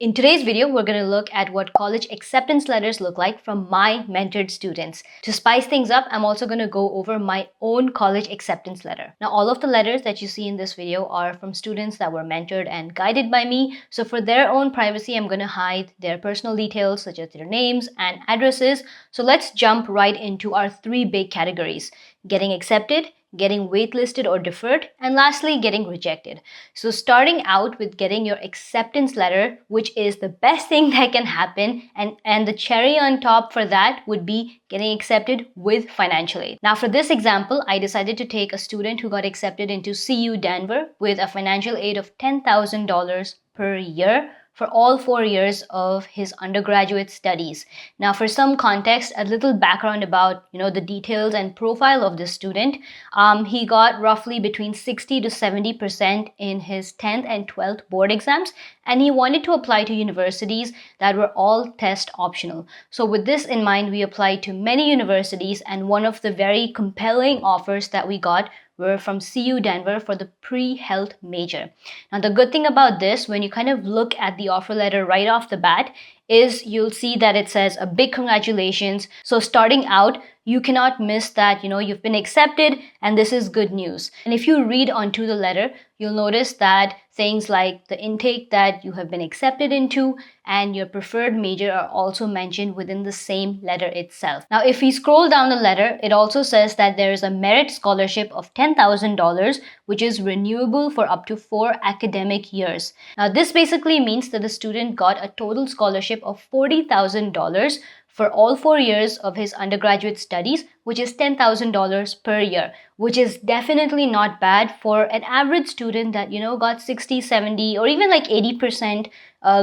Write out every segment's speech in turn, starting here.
In today's video, we're going to look at what college acceptance letters look like from my mentored students. To spice things up, I'm also going to go over my own college acceptance letter. Now, all of the letters that you see in this video are from students that were mentored and guided by me. So for their own privacy, I'm going to hide their personal details such as their names and addresses. So let's jump right into our three big categories: getting accepted, getting waitlisted or deferred, and lastly, getting rejected. So starting out with getting your acceptance letter, which is the best thing that can happen, and the cherry on top for that would be getting accepted with financial aid. Now for this example, I decided to take a student who got accepted into CU Denver with a financial aid of $10,000 per year for all 4 years of his undergraduate studies. Now, for some context, a little background about the details and profile of this student. He got roughly between 60 to 70% in his 10th and 12th board exams, and he wanted to apply to universities that were all test optional. So with this in mind, we applied to many universities, and one of the very compelling offers that we got were from CU Denver for the pre-health major. Now, the good thing about this, when you kind of look at the offer letter right off the bat, is you'll see that it says a big congratulations. So starting out, you cannot miss that, you've been accepted and this is good news. And if you read onto the letter, you'll notice that things like the intake that you have been accepted into and your preferred major are also mentioned within the same letter itself. Now, if we scroll down the letter, it also says that there is a merit scholarship of $10,000, which is renewable for up to 4 academic years. Now, this basically means that the student got a total scholarship of $40,000 for all 4 years of his undergraduate studies, which is $10,000 per year, which is definitely not bad for an average student that, got 60, 70, or even like 80%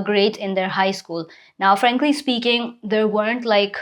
grades in their high school. Now, frankly speaking, there weren't like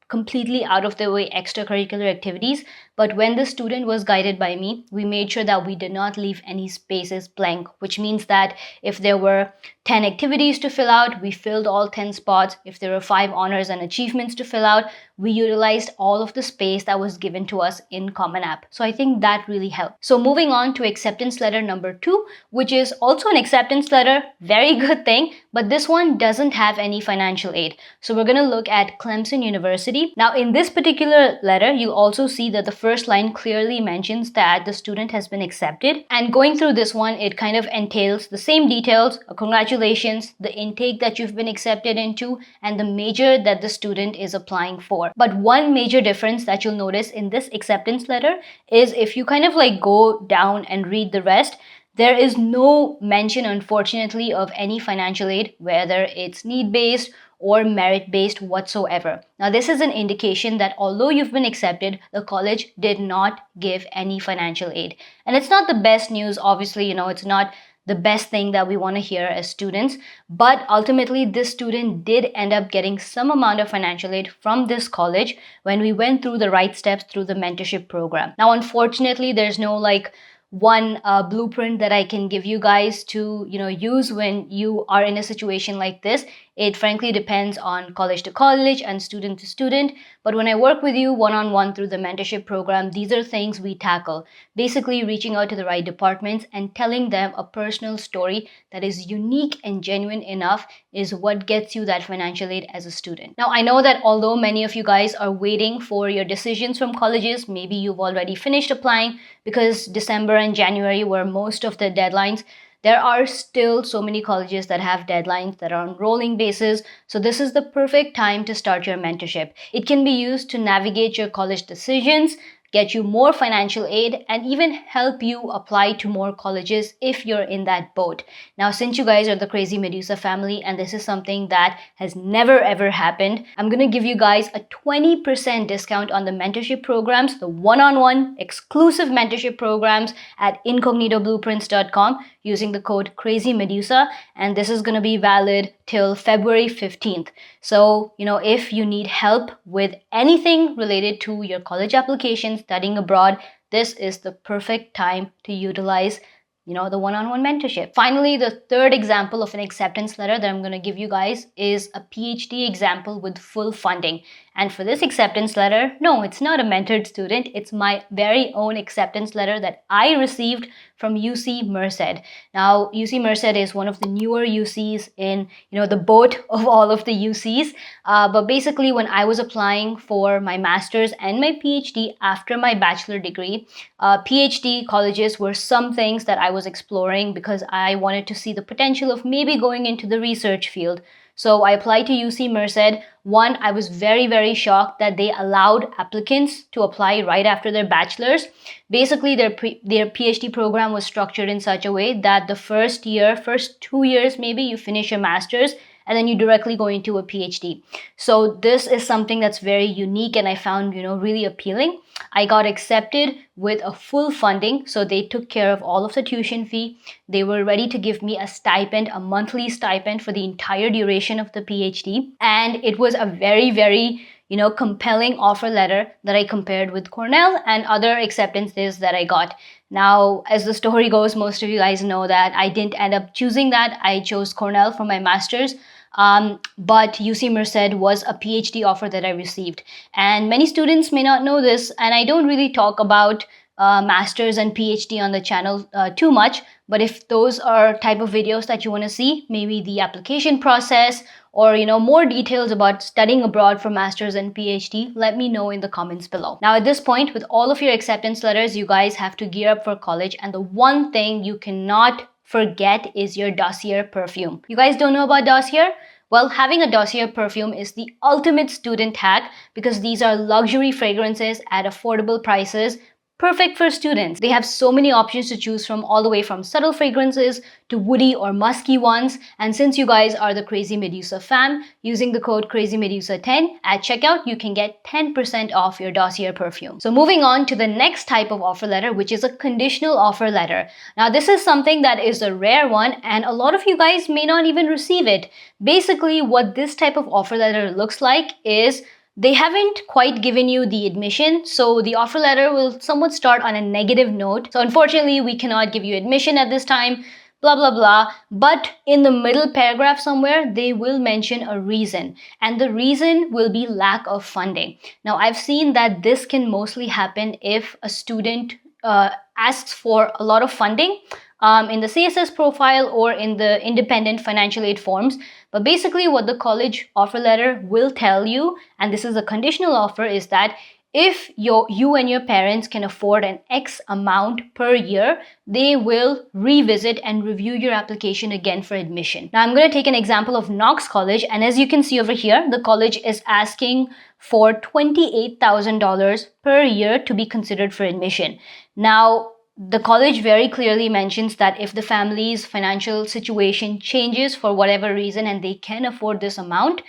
completely out of the way extracurricular activities, but when the student was guided by me, we made sure that we did not leave any spaces blank, which means that if there were 10 activities to fill out, we filled all 10 spots. If there were 5 honors and achievements to fill out, we utilized all of the space that was given to us in Common App. So I think that really helped. So moving on to acceptance letter number 2, which is also an acceptance letter, very good thing, but this one doesn't have any financial aid. So we're going to look at Clemson University. Now in this particular letter, you'll also see that the first line clearly mentions that the student has been accepted. And going through this one, it kind of entails the same details: congratulations, the intake that you've been accepted into, and the major that the student is applying for. But one major difference that you'll notice in this acceptance letter is if you kind of like go down and read the rest, there is no mention, unfortunately, of any financial aid, whether it's need-based or merit-based whatsoever. Now, this is an indication that although you've been accepted, the college did not give any financial aid. And it's not the best news, obviously, it's not the best thing that we want to hear as students, but ultimately this student did end up getting some amount of financial aid from this college when we went through the right steps through the mentorship program. Now, unfortunately, there's no like one blueprint that I can give you guys to use when you are in a situation like this. It frankly depends on college to college and student to student. But when I work with you one-on-one through the mentorship program, these are things we tackle. Basically reaching out to the right departments and telling them a personal story that is unique and genuine enough is what gets you that financial aid as a student. Now, I know that although many of you guys are waiting for your decisions from colleges, maybe you've already finished applying because December and January were most of the deadlines. There are still so many colleges that have deadlines that are on rolling basis. So this is the perfect time to start your mentorship. It can be used to navigate your college decisions, get you more financial aid, and even help you apply to more colleges if you're in that boat. Now, since you guys are the crazy Medusa family and this is something that has never ever happened, I'm gonna give you guys a 20% discount on the mentorship programs, the one-on-one exclusive mentorship programs at incognitoblueprints.com using the code CrazyMedusa, and this is gonna be valid till February 15th. So, if you need help with anything related to your college application, studying abroad, this is the perfect time to utilize the one-on-one mentorship. Finally, the third example of an acceptance letter that I'm going to give you guys is a PhD example with full funding. And for this acceptance letter, no, it's not a mentored student. It's my very own acceptance letter that I received from UC Merced. Now, UC Merced is one of the newer UCs in, the boat of all of the UCs. But basically, when I was applying for my master's and my PhD after my bachelor degree, PhD colleges were some things that I was exploring because I wanted to see the potential of maybe going into the research field. So I applied to UC Merced. One, I was very, very shocked that they allowed applicants to apply right after their bachelor's. Basically, their PhD program was structured in such a way that the first 2 years, maybe you finish your master's, and then you directly go into a PhD. So this is something that's very unique and I found, really appealing. I got accepted with a full funding, so they took care of all of the tuition fee. They were ready to give me a stipend, a monthly stipend for the entire duration of the PhD. And it was a very, very, compelling offer letter that I compared with Cornell and other acceptances that I got. Now, as the story goes, most of you guys know that I didn't end up choosing that. I chose Cornell for my master's. But UC Merced was a PhD offer that I received. And many students may not know this, and I don't really talk about master's and PhD on the channel too much. But if those are type of videos that you want to see, maybe the application process or more details about studying abroad for master's and PhD, let me know in the comments below. Now at this point, with all of your acceptance letters, you guys have to gear up for college, and the one thing you cannot forget is your dossier perfume. You guys don't know about dossier? Well, having a dossier perfume is the ultimate student hack because these are luxury fragrances at affordable prices, perfect for students. They have so many options to choose from, all the way from subtle fragrances to woody or musky ones. And since you guys are the Crazy Medusa fam, using the code CrazyMedusa10 at checkout, you can get 10% off your dossier perfume. So moving on to the next type of offer letter, which is a conditional offer letter. Now this is something that is a rare one and a lot of you guys may not even receive it. Basically, what this type of offer letter looks like is they haven't quite given you the admission, so the offer letter will somewhat start on a negative note. So unfortunately, we cannot give you admission at this time, blah, blah, blah. But in the middle paragraph somewhere, they will mention a reason. And the reason will be lack of funding. Now, I've seen that this can mostly happen if a student asks for a lot of funding in the CSS profile or in the independent financial aid forms. But basically what the college offer letter will tell you, and this is a conditional offer, is that if you and your parents can afford an X amount per year, they will revisit and review your application again for admission. Now I'm going to take an example of Knox College, and as you can see over here, the college is asking for $28,000 per year to be considered for admission. Now, the college very clearly mentions that if the family's financial situation changes for whatever reason and they can afford this amount,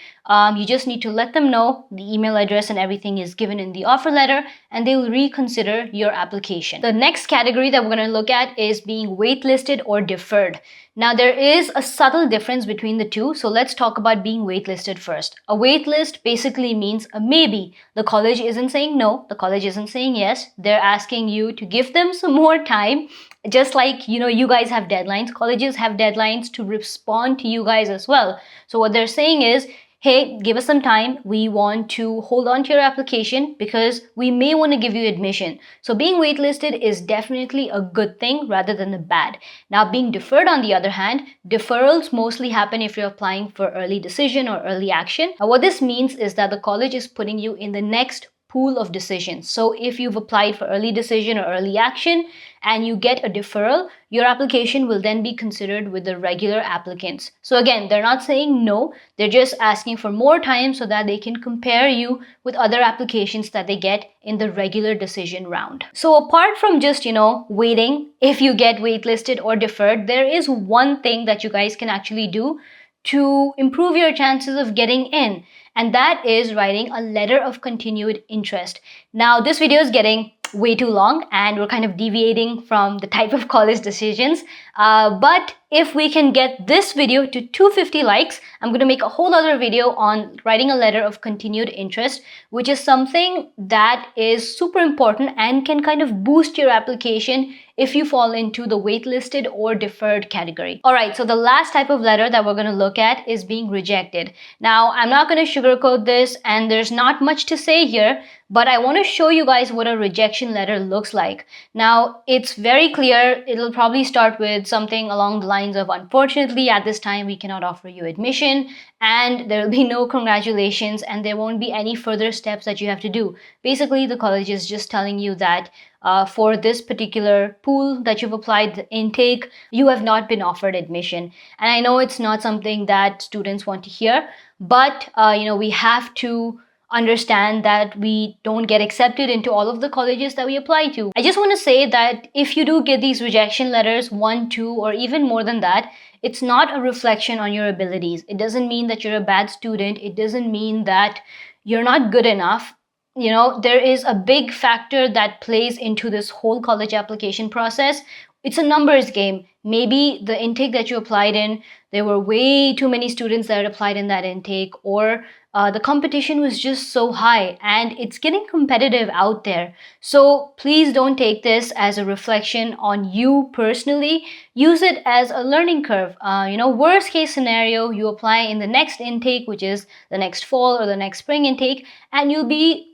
you just need to let them know. The email address and everything is given in the offer letter and they will reconsider your application. The next category that we're going to look at is being waitlisted or deferred. Now there is a subtle difference between the two, so let's talk about being waitlisted first. A waitlist basically means a maybe. The college isn't saying no, the college isn't saying yes. They're asking you to give them some more time. Just like, you guys have deadlines, colleges have deadlines to respond to you guys as well. So what they're saying is, hey, give us some time. We want to hold on to your application because we may want to give you admission. So being waitlisted is definitely a good thing rather than a bad. Now, being deferred, on the other hand, deferrals mostly happen if you're applying for early decision or early action. Now, what this means is that the college is putting you in the next pool of decisions. So if you've applied for early decision or early action and you get a deferral, your application will then be considered with the regular applicants. So again, they're not saying no, they're just asking for more time so that they can compare you with other applications that they get in the regular decision round. So apart from just, waiting, if you get waitlisted or deferred, there is one thing that you guys can actually do to improve your chances of getting in. And that is writing a letter of continued interest. Now, this video is getting way too long and we're kind of deviating from the type of college decisions. But if we can get this video to 250 likes, I'm going to make a whole other video on writing a letter of continued interest, which is something that is super important and can kind of boost your application if you fall into the waitlisted or deferred category. Alright, so the last type of letter that we're going to look at is being rejected. Now, I'm not going to sugarcoat this, and there's not much to say here, but I want to show you guys what a rejection letter looks like. Now, it's very clear. It'll probably start with something along the lines of, unfortunately, at this time, we cannot offer you admission, and there will be no congratulations, and there won't be any further steps that you have to do. Basically, the college is just telling you that for this particular pool that you've applied the intake, you have not been offered admission. And I know it's not something that students want to hear, but we have to understand that we don't get accepted into all of the colleges that we apply to. I just want to say that if you do get these rejection letters, 1, 2, or even more than that, it's not a reflection on your abilities. It doesn't mean that you're a bad student. It doesn't mean that you're not good enough. There is a big factor that plays into this whole college application process. It's a numbers game. Maybe the intake that you applied in, there were way too many students that applied in that intake, or the competition was just so high and it's getting competitive out there. So please don't take this as a reflection on you personally. Use it as a learning curve. Worst case scenario, you apply in the next intake, which is the next fall or the next spring intake, and you'll be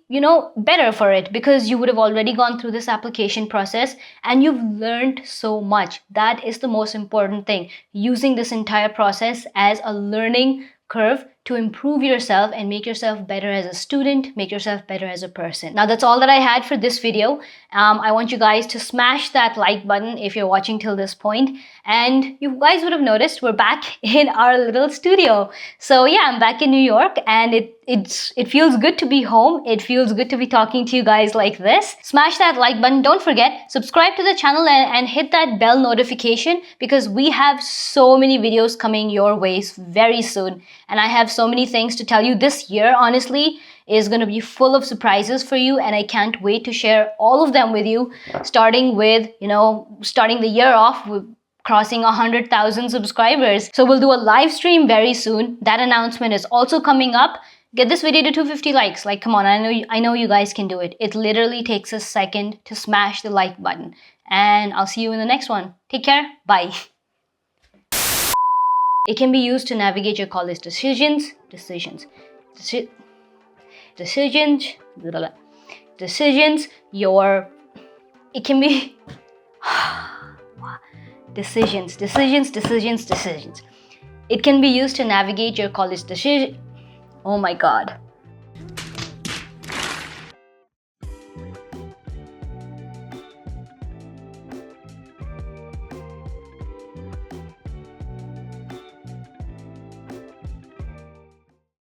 better for it because you would have already gone through this application process and you've learned so much. That is the most important thing. Using this entire process as a learning curve to improve yourself and make yourself better as a student, make yourself better as a person. Now, that's all that I had for this video. I want you guys to smash that like button if you're watching till this point. And you guys would have noticed we're back in our little studio. So yeah, I'm back in New York, and it feels good to be home. It feels good to be talking to you guys like this. Smash that like button. Don't forget, subscribe to the channel and hit that bell notification, because we have so many videos coming your way very soon. And I have so many things to tell you. This year, honestly, is going to be full of surprises for you, and I can't wait to share all of them with you, starting the year off with crossing 100,000 subscribers. So we'll do a live stream very soon. That announcement is also coming up. Get this video to 250 likes. Like, come on, I know you guys can do it. It literally takes a second to smash the like button. And I'll see you in the next one. Take care. Bye. It can be used to navigate your college decisions. It can be decisions. It can be used to navigate your college decision. Oh my God.